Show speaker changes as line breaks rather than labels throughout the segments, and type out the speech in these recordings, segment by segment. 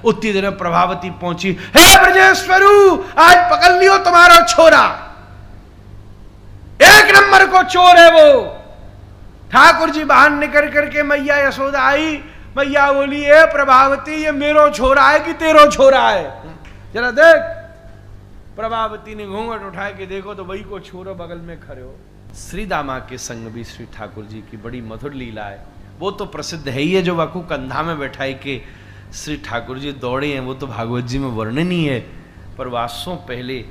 उतनी देर में प्रभावती पहुंची, हे ब्रजेश्वरू आज पकड़ लियो तुम्हारा छोरा, एक नंबर को चोर है वो। ठाकुर जी बाहर निकल करके मैया यशोदा आई, मैया बोली ए प्रभावती ये मेरो छोरा है कि तेरो छोरा है, जरा देख। प्रभावती ने घूंघट उठा के देखो तो वही को छोरो बगल में खड़े हो। श्री दामा के संग भी श्री ठाकुर जी की बड़ी मधुर लीला है, वो तो प्रसिद्ध है ही है, जो वाकू कंधा में बैठाई के श्री ठाकुर जी दौड़े हैं वो तो भागवत जी में वर्णन ही है। पर वासों पहले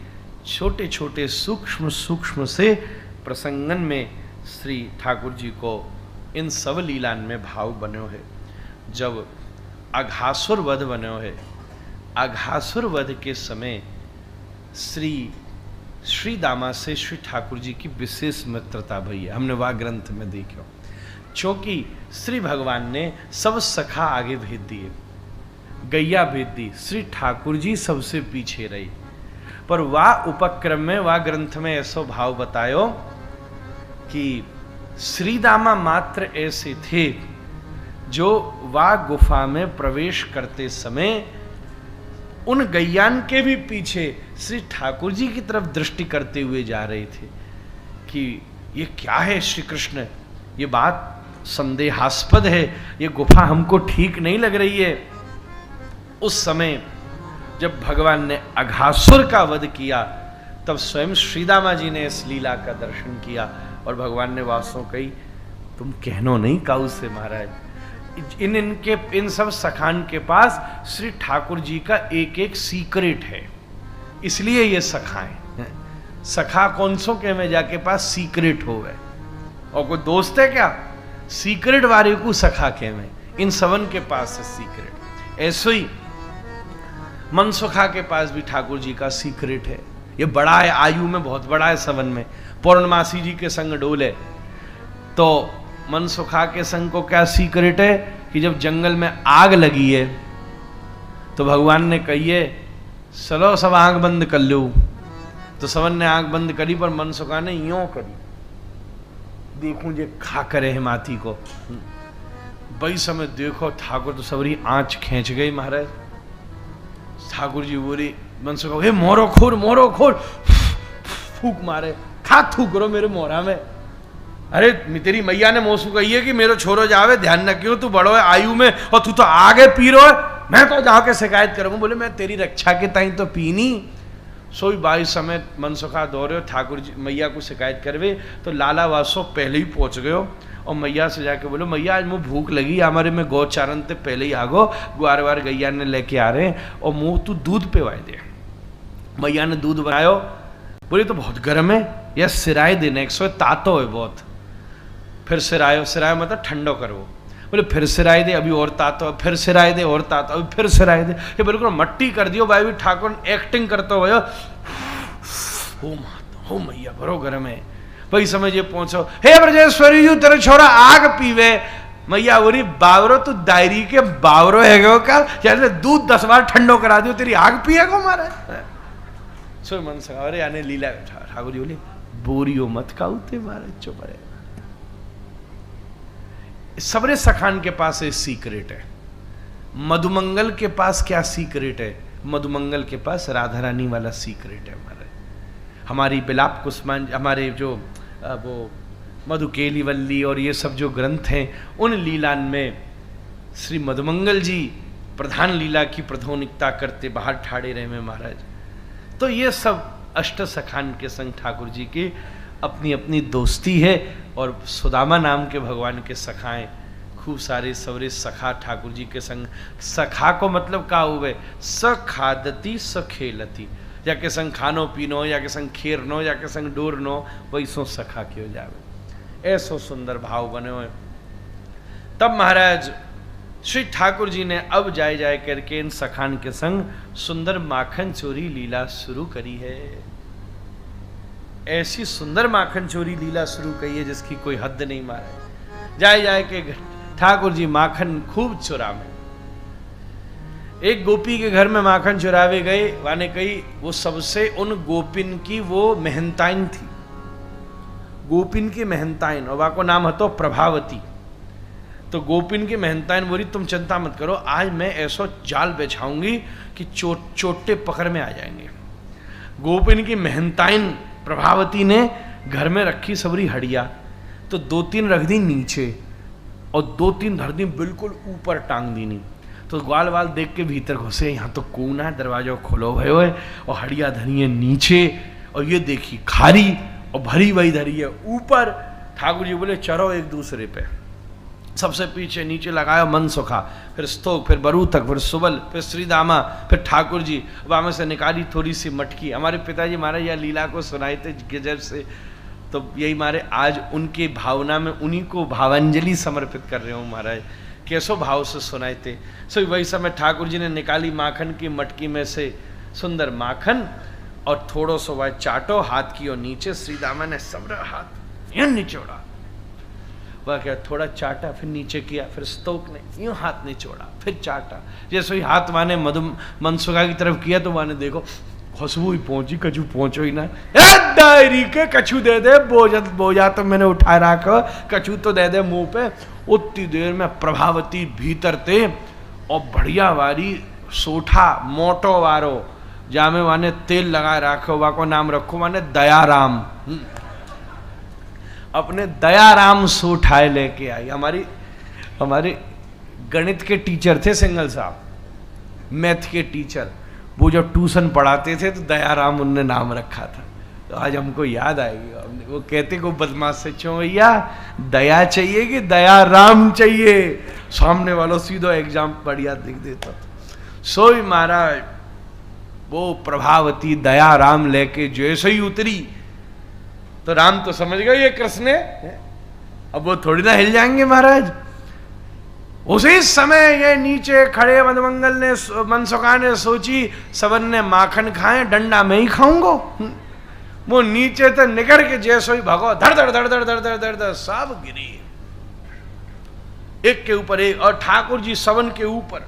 छोटे छोटे सूक्ष्म सूक्ष्म से प्रसंगन में श्री ठाकुर जी को इन सब लीलान में भाव बनो है। जब अघासुर वध बनो है, अघासुर वध के समय श्री दामा से श्री ठाकुर जी की विशेष मित्रता भई है, हमने वह ग्रंथ में देखो। क्योंकि श्री भगवान ने सब सखा आगे भेज दिए, गैया भेज दी, श्री ठाकुर जी सबसे पीछे रही। पर वह उपक्रम में वह ग्रंथ में ऐसा भाव बतायो कि श्री दामा मात्र ऐसे थे जो वह गुफा में प्रवेश करते समय उन गैयान के भी पीछे श्री ठाकुर जी की तरफ दृष्टि करते हुए जा रहे थे कि ये क्या है श्री कृष्ण, ये बात संदेहास्पद है, ये गुफा हमको ठीक नहीं लग रही है। उस समय जब भगवान ने अघासुर का वध किया तब स्वयं श्रीदामा जी ने इस लीला का दर्शन किया और भगवान ने वासों कही तुम कहनो नहीं काऊ से महाराज, इन सब सखान के पास श्री ठाकुर जी का एक एक सीक्रेट है, इसलिए ये सखाएं। सखा कौन सो के में जाके पास सीक्रेट हो गए, और कोई दोस्त है क्या सीक्रेट वाले को सखा के में, इन सबन के पास है सीक्रेट। ऐसे ही मनसुखा के पास भी ठाकुर जी का सीक्रेट है, ये बड़ा है, आयु में बहुत बड़ा है सबन में, पौर्णमासी जी के संग डोले। तो मनसुखा के संग को क्या सीक्रेट है कि जब जंगल में आग लगी है तो भगवान ने कहिए चलो सब आंख बंद कर लो, तो सबन ने आंख बंद करी पर मनसुखा ने यूं करी, देखूं जे खा करे है माथी को। वही समय देखो ठाकुर तो सबरी आंच खींच गई महाराज। ठाकुर जी बोली मनसुखा हे मोरो खोर फूक मारे, खा थूक रो मेरे मोरा में। अरे तेरी मैया ने मोसू कही है कि मेरे छोरो जावे, ध्यान न क्यों, तू बड़ो है आयु में और तू तो आगे पी रो है, मैं तो जाके शिकायत करूंगा। बोले मैं तेरी रक्षा के ताई तो पीनी। सोई बाई समय मनसुखा दौड़े ठाकुर जी मैया को शिकायत करवे तो लाला वासो पहले ही पहुंच गयो और मैया से जाके बोलो मैया आज मुँह भूख लगी, हमारे में गौ चारण ते पहले ही आगो, ग्वार वार गैया ने लेके आ रहे हैं और मुँह तू दूध पिवाए दे। मैया ने दूध बनायो, बोले तो बहुत गर्म है या सिराय देने 100 तातो है बहुत। फिर सिरायो मतलब ठंडो करो। बोले फिर सिराय दे, अभी और तातो, फिर सिराय दे और तातो, अभी फिर सिराय दे, ये बिल्कुल मट्टी कर दियो। भाई भी ठाकुर एक्टिंग करते हो हो मैया बरो गर्म है। वही समझ ये पहुंचो हे ब्रजेश्वरी जी तेरे छोरा आग पीवे। मैया बोली बावरो तू डायरी के बावरो है का, जैसे दूध 10 बार ठंडो करा दियो तेरी आग पिएगा हमारे। सो मन सका अरे आने लीला ठाकुर जी बोले बोरियो मत खाऊते मारे चुप रहे। सबरे सखान के पास एक सीक्रेट है। मधुमंगल के पास क्या सीक्रेट है? मधुमंगल के पास राधा रानी वाला सीक्रेट है। हमारी बिलाप कुसुमान, हमारे जो वो मधुकेली वल्ली और ये सब जो ग्रंथ हैं उन लीलान में श्री मधुमंगल जी प्रधान लीला की प्रधानिकता करते बाहर ठाड़े रहे में महाराज। तो ये सब अष्ट सखान के संग ठाकुर जी की अपनी अपनी दोस्ती है और सुदामा नाम के भगवान के सखाएं खूब सारे सवरे सखा ठाकुर जी के संग। सखा को मतलब का हुए सखादती सखेलती, जाके संग खानो पीनो, जाके संग खेरनो, जाके संग डोरनो, वही सो सखा के हो जावे। ऐसो सुंदर भाव बने हुए। तब महाराज श्री ठाकुर जी ने अब जाए जाए करके इन सखान के संग सुंदर माखन चोरी लीला शुरू करी है। ऐसी सुंदर माखन चोरी लीला शुरू करी है जिसकी कोई हद नहीं मारे। जाए जाए के ठाकुर जी माखन खूब चुरावे। एक गोपी के घर में माखन चुरावे गए, वाने कही वो सबसे उन गोपिन की वो मेहनताइन थी, गोपिन की मेहनताइन, और वाको नाम हतो प्रभावती। तो गोपिन की मेहनताइन बोली तुम चिंता मत करो, आज मैं ऐसा जाल बिछाऊंगी कि चोटे पकड़ में आ जाएंगे। गोपिन की मेहनताइन प्रभावती ने घर में रखी सबरी हड़िया, तो 2-3 रख दी नीचे और 2-3 धर दी बिल्कुल ऊपर टांग दी नहीं। तो ग्वाल वाल देख के भीतर घुसे, यहाँ तो कूना है, दरवाजा खोलो भयो है और हड़िया धरी है नीचे, और ये देखी खारी और भरी वही धरी है ऊपर। ठाकुर जी बोले चढ़ो एक दूसरे पे, सबसे पीछे नीचे लगाया मन सुखा, फिर स्तोक, फिर बरूथक, फिर सुबल, फिर श्रीदामा, फिर ठाकुर जी। वहाँ से निकाली थोड़ी सी मटकी। हमारे पिताजी महाराज यह लीला को सुनाए थे गजब से, तो यही मारे आज उनके भावना में उन्हीं को भावांजलि समर्पित कर रहे हो महाराज, कैसो भाव से सुनाए थे। सो वही समय ठाकुर जी ने निकाली माखन की मटकी में से सुंदर माखन और थोड़ो सो वह चाटो हाथ की और नीचे। श्रीदामा ने सब हाथ यूं निचोड़ा, वह क्या थोड़ा चाटा, फिर नीचे किया, फिर स्तोक ने यूं हाथ निचोड़ा, फिर चाटा। जैसे ही हाथ माने मधु मनसुखा की तरफ किया तो माने देखो खुशबू ही पहुंची, कछू पहुंचो ही ना। डायरी के कछू दे दे, बोझा तो मैंने उठा रखा, कछू तो दे दे मुंह पे। उतनी देर में प्रभावती भीतर थे और बढ़िया वारी सोठा मोटो वारो जामे माने तेल लगा रखो, वा को नाम रखो माने दयाराम। अपने दयाराम सोठाए लेके आई। हमारे गणित के टीचर थे सिंगल साहब, मैथ के टीचर, वो जब ट्यूशन पढ़ाते थे तो दयाराम उनने नाम रखा था। तो आज हमको याद आएगी, वो कहते को बदमाश से क्यों भैया दया चाहिए कि दयाराम चाहिए, सामने वालों सीधो एग्जाम बढ़िया लिख देता। सोई महाराज वो प्रभावती दयाराम लेके जैसे ही उतरी तो राम तो समझ गए ये कृष्ण है, अब वो थोड़ी ना हिल जाएंगे महाराज। उसी समय ये नीचे खड़े मधुमंगल ने मनसुखा ने सोची सबन ने माखन खाए, डंडा में ही खाऊंगो। वो नीचे तो निकल के जैसो ही भगो, धड़ धड़ धड़ धड़ धड़ धड़ धड़ धड़ सब गिरी एक के ऊपर एक, और ठाकुर जी सबन के ऊपर।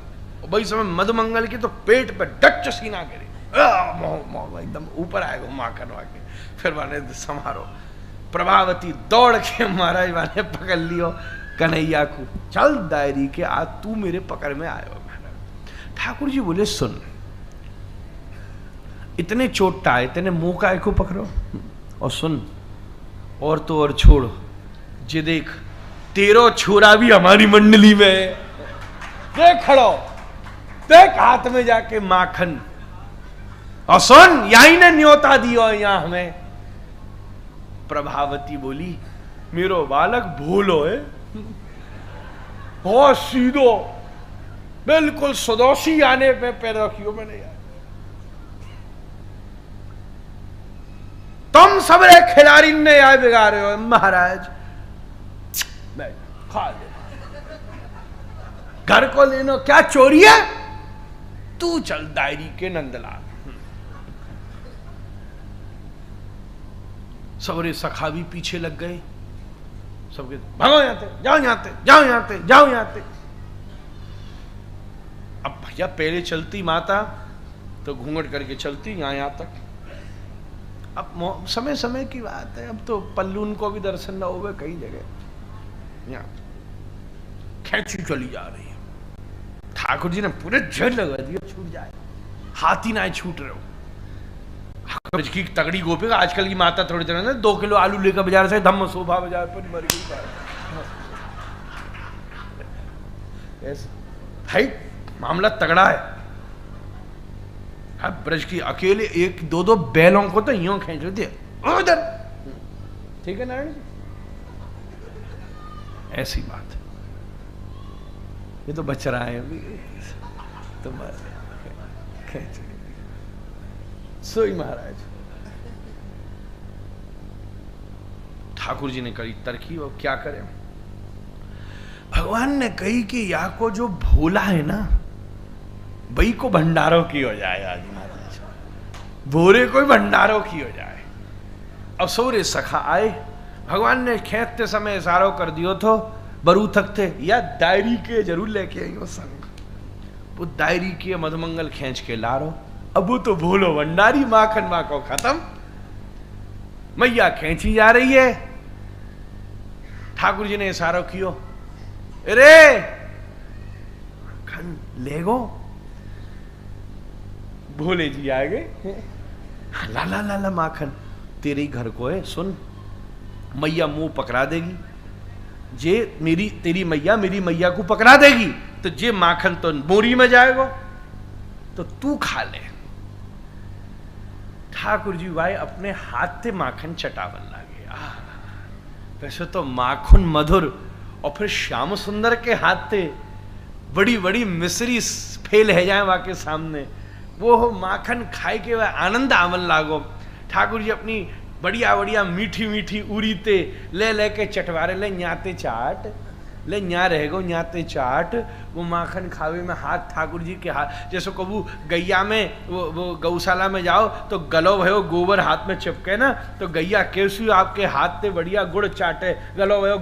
वही समय मधुमंगल की तो पेट पे डच सीना गिरी, एकदम ऊपर आएगा माखन वाके। फिर माने समारो, प्रभावती दौड़ के महाराज माने पकड़ लियो कन्हैया को, चल दायरी के आज तू मेरे पकड़ में आयो। ठाकुर जी बोले सुन, इतने चोटा है, इतने मुंह का को पकड़ो, और सुन और तो और छोड़, जे देख तेरो छोरा भी हमारी मंडली में है, देख खड़ो, देख हाथ में जाके माखन, और सुन यही ने न्योता दियो यहां हमें। प्रभावती बोली मेरो बालक भूलो है, हो सीधो बिल्कुल सदोषी आने में पैदा कियो मैंने यार, तुम सबरे खिलाड़ी ने यार बिगाड़े हो महाराज। खा ले, घर को लेनो क्या चोरी है, तू चल दायरी के नंदलाल। सबरे सखा भी पीछे लग गए, सबके भागो यहाँ से, जाओ यहाँ से, जाओ यहाँ से, जाओ यहाँ से। अब भैया पहले चलती माता तो घूंघट करके चलती यहाँ तक, अब समय समय की बात है, अब तो पल्लून को भी दर्शन न होवे कई जगह, यहाँ खेची चली जा रही है। ठाकुर जी ने पूरे झड़ लगा दिया छूट जाए, हाथी ना छूट रहे हो। की तगड़ी गोपी का आजकल की माता थोड़ी तरह ना 2 किलो आलू लेकर बाजार से धम्म शोभा बाजार पर मर गई भाई, मामला तगड़ा है। ब्रज की अकेले 1-2 बैलों को तो यूं खींच रहे थे उधर, ठीक है नारायण जी, ऐसी बात है। ये तो बच रहा है अभी, तो खींच सोई महाराज। ठाकुर जी ने करी तरकीब, अब क्या करें। भगवान ने कही कि या को जो भोला है ना वही को भंडारों की हो जाए। आज महाराज भोरे को भंडारों की हो जाए। अब सोरे सखा आए, भगवान ने खेतते समय इशारों कर दियो तो बरू तक थे या डायरी के जरूर लेके आई वो संग, वो डायरी के मधुमंगल खींच के ला रो। अब वो तो भोलो भंडारी माखन माँ को खत्म, मैया खींची जा रही है। ठाकुर जी ने इशारा कियो, अरे माखन ले गो। भोले जी आ गए, ला ला ला ला माखन तेरे ही घर को है, सुन मैया मुंह पकड़ा देगी, जे मेरी तेरी मैया मेरी मैया को पकड़ा देगी तो जे माखन तो बोरी में जाएगा, तो तू खा ले। ठाकुर जी भाई अपने हाथ से माखन चटावन लागे। वैसे तो माखन मधुर, और फिर श्याम सुंदर के हाथ से बड़ी बड़ी मिश्री फेल है जाए वहां के सामने, वो माखन खाए के वह आनंद आवन लागो। ठाकुर जी अपनी बढ़िया बढ़िया मीठी मीठी उरीते ले लेके चटवारे ले न्याते चाट ले न्या रह गो न्याते चाट, वो माखन खावे में हाथ ठाकुर जी के हाथ, जैसे कबू गैया में वो गौशाला में जाओ तो गलो भयो गोबर हाथ में चिपके ना, तो गैया कैसी आपके हाथ से बढ़िया गुड़ चाटे, गलो भयो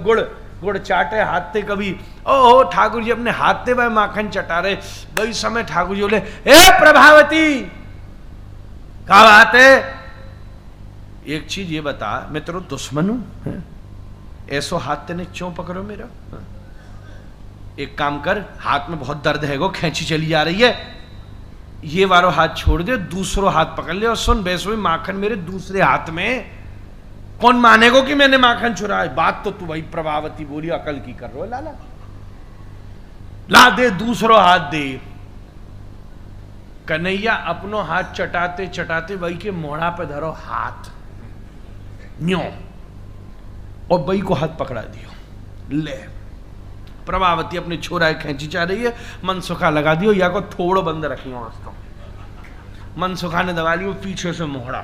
गुड़ चाटे हाथ से कभी। ओ ठाकुर जी अपने हाथ से वह माखन चटा रहे। वही समय ठाकुर जी बोले, ए प्रभावती क्या बात है, एक चीज ये बता, मैं तेरा दुश्मन हूं, ऐसो हाथ तेने क्यों पकड़ो मेरा? एक काम कर, हाथ में बहुत दर्द है, गो खींची चली जा रही है, ये वारो हाथ छोड़ दे, दूसरो हाथ पकड़ ले, और सुन वैसे माखन मेरे दूसरे हाथ में, कौन मानेगो कि मैंने माखन चुराया? बात तो तू भाई प्रभावती बोली अकल की कर रो, लाला ला दे दूसरो हाथ दे। कन्हैया अपनो हाथ चटाते चटाते वही के मोड़ा पे धरो हाथ न्यो, और बई को हाथ पकड़ा दियो। ले प्रभावती अपने छोरा खींची जा रही है, मनसुखा लगा दियो, या को थोड़ो बंद रखियो तो मनसुखा ने दबा लियो, पीछे से मोहड़ा।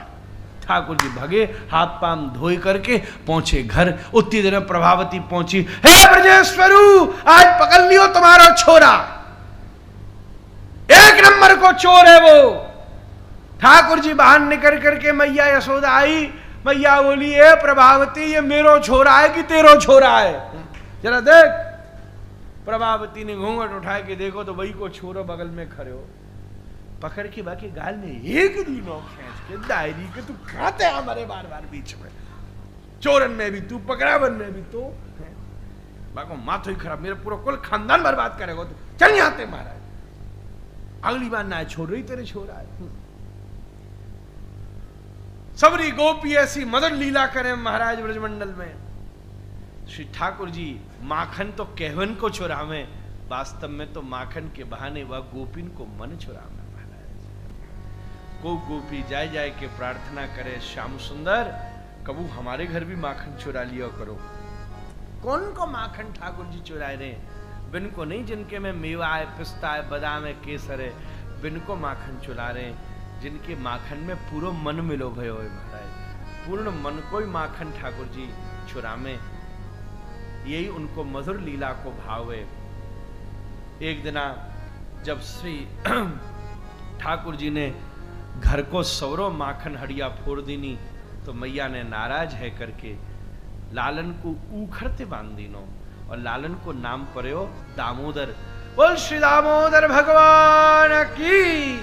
ठाकुर जी भगे, हाथ पाम धोई करके पहुंचे घर। उतनी देर में प्रभावती पहुंची, हे ब्रजेश्वरू आज पकड़ लियो तुम्हारा छोरा, एक नंबर को चोर है वो। ठाकुर जी बाहर निकल करके मैया यशोदा आई, मैया बोली, ए प्रभावती ये मेरो छोरा है कि तेरो छोरा है, जरा देख। प्रभावती ने घूंघट उठा के देखो तो वही को छोरो बगल में खड़े हो, पकड़ के बाकी गाल में एक दिनों खींच के डायरी के, तू खाते हमारे बार बार बीच में, चोरन में भी तू, पकड़ावन में भी तो, बाको माथो ही खराब, मेरा पूरा कुल खानदान बर्बाद करेगा तू, चल यहाँ ते महाराज, अगली बार ना छोड़ रही तेरे छोरा है। सबरी गोपी ऐसी मदन लीला करें महाराज ब्रजमंडल में। श्री ठाकुर जी माखन तो कहवन को चुरावे, वास्तव में तो माखन के बहाने वह गोपिन को मन चुरावे। महाराज को गोपी जाए जाए के प्रार्थना करे, श्याम सुंदर कबू हमारे घर भी माखन चुरा लिया करो। कौन को माखन ठाकुर जी चुराए रहे? बिन को नहीं, जिनके में मेवा है, पिस्ता है, बादाम है, केसर है, बिन को माखन चुरा रहे, जिनके माखन में पूरा मन मिलो भयो है महाराज, पूर्ण मन को ही माखन ठाकुर जी चुरामे, यही उनको मधुर लीला को भावे। एक दिना जब श्री ठाकुर जी ने घर को सौरो माखन हड़िया फोड़ दीनी, तो मैया ने नाराज है करके लालन को उखड़ते बांध दीनो, और लालन को नाम पर्यो दामोदर। बोल श्री दामोदर भगवान की।